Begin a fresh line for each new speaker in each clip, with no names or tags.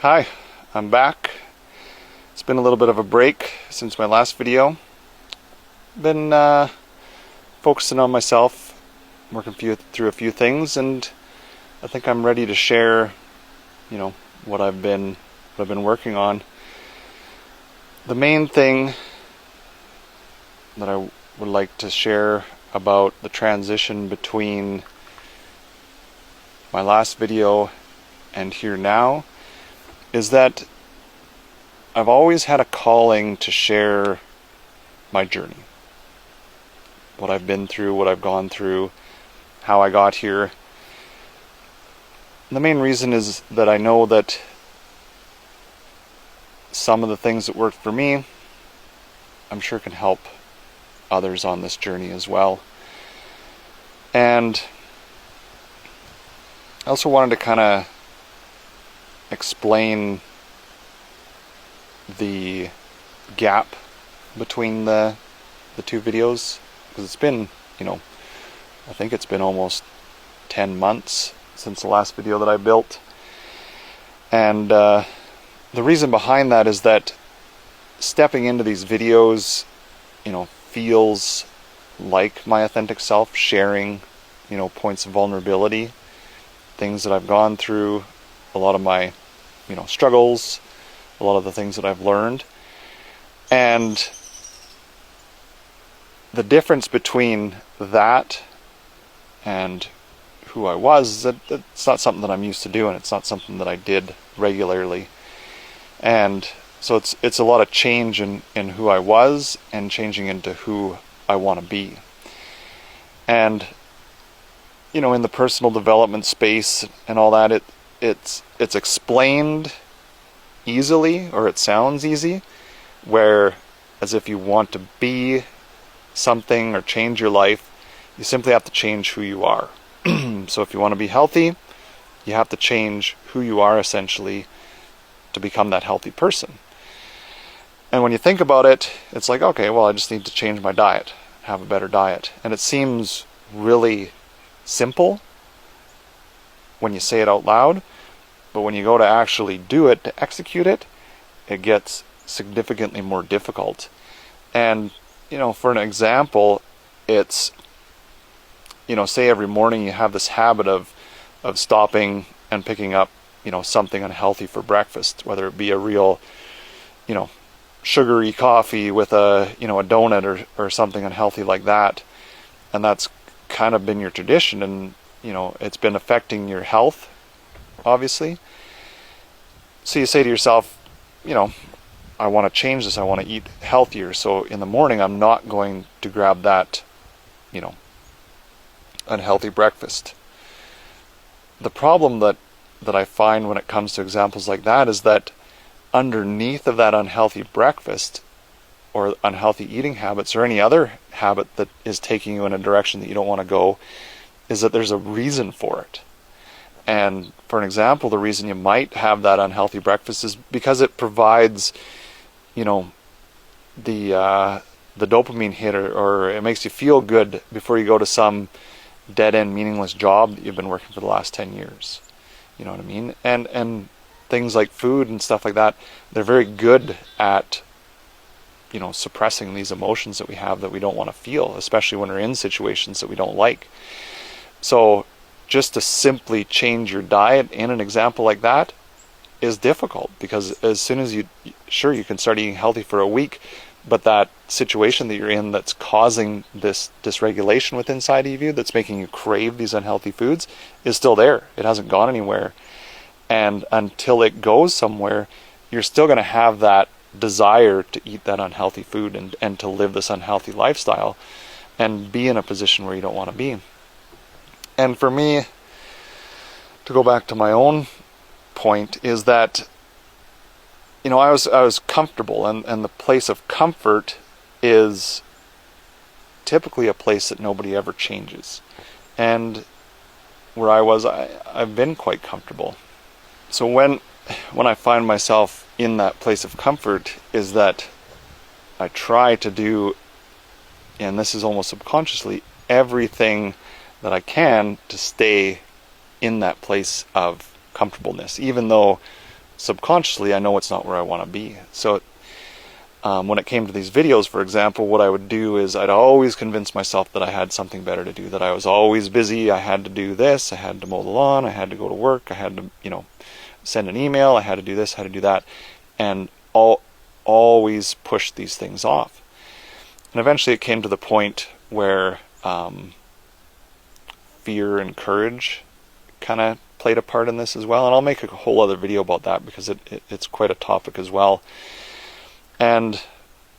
Hi, I'm back. It's been a little bit of a break since my last video. Been focusing on myself, working through a few things, and I think I'm ready to share, what I've been working on. The main thing that I would like to share about the transition between my last video and here now is that I've always had a calling to share my journey. What I've been through, what I've gone through, how I got here. The main reason is that I know that some of the things that worked for me, I'm sure can help others on this journey as well. And I also wanted to kind of explain the gap between the two videos, because it's been, I think it's been almost 10 months since the last video that I built. And the reason behind that is that stepping into these videos, feels like my authentic self, sharing, points of vulnerability, things that I've gone through, a lot of my, struggles, a lot of the things that I've learned. And the difference between that and who I was is that it's not something that I'm used to doing. It's not something that I did regularly. And so it's a lot of change in who I was and changing into who I want to be. And in the personal development space and all that, it's explained easily, or it sounds easy, where as if you want to be something or change your life, you simply have to change who you are. So if you want to be healthy, you have to change who you are essentially to become that healthy person. And when you think about it, it's like, okay, well, I just need to change my diet, have a better diet. And it seems really simple when you say it out loud, but when you go to actually do it, to execute it, it gets significantly more difficult. And, for an example, it's, say every morning you have this habit of stopping and picking up, something unhealthy for breakfast, whether it be a real, sugary coffee with a donut or something unhealthy like that. And that's kind of been your tradition, and it's been affecting your health, obviously. So you say to yourself, I want to change this, I want to eat healthier, so in the morning I'm not going to grab that unhealthy breakfast. The problem that I find when it comes to examples like that is that underneath of that unhealthy breakfast or unhealthy eating habits or any other habit that is taking you in a direction that you don't want to go, is that there's a reason for it. And for an example, the reason you might have that unhealthy breakfast is because it provides, the dopamine hit, or it makes you feel good before you go to some dead-end meaningless job that you've been working for the last 10 years. You know what I mean? And things like food and stuff like that, they're very good at suppressing these emotions that we have that we don't want to feel, especially when we're in situations that we don't like. So just to simply change your diet in an example like that is difficult, because as soon as you can start eating healthy for a week, but that situation that you're in that's causing this dysregulation within inside of you, that's making you crave these unhealthy foods, is still there. It hasn't gone anywhere. And until it goes somewhere, you're still going to have that desire to eat that unhealthy food and to live this unhealthy lifestyle and be in a position where you don't want to be. And for me, to go back to my own point, is that I was comfortable, and the place of comfort is typically a place that nobody ever changes. And where I was, I've been quite comfortable. So when I find myself in that place of comfort, is that I try to do, and this is almost subconsciously, everything that I can to stay in that place of comfortableness, even though subconsciously I know it's not where I want to be. So when it came to these videos, for example, what I would do is I'd always convince myself that I had something better to do, that I was always busy, I had to do this, I had to mow the lawn, I had to go to work, I had to, you know, send an email, I had to do this, I had to do that, and always push these things off. And eventually it came to the point where fear and courage kind of played a part in this as well, and I'll make a whole other video about that because it's quite a topic as well. And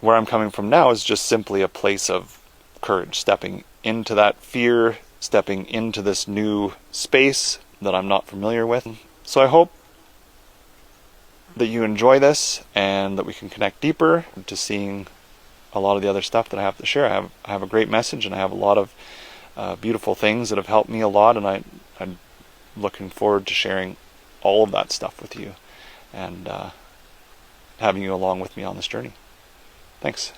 where I'm coming from now is just simply a place of courage, stepping into that fear, stepping into this new space that I'm not familiar with. So I hope that you enjoy this and that we can connect deeper to seeing a lot of the other stuff that I have to share. I have a great message, and I have a lot of beautiful things that have helped me a lot, and I'm looking forward to sharing all of that stuff with you and having you along with me on this journey. Thanks.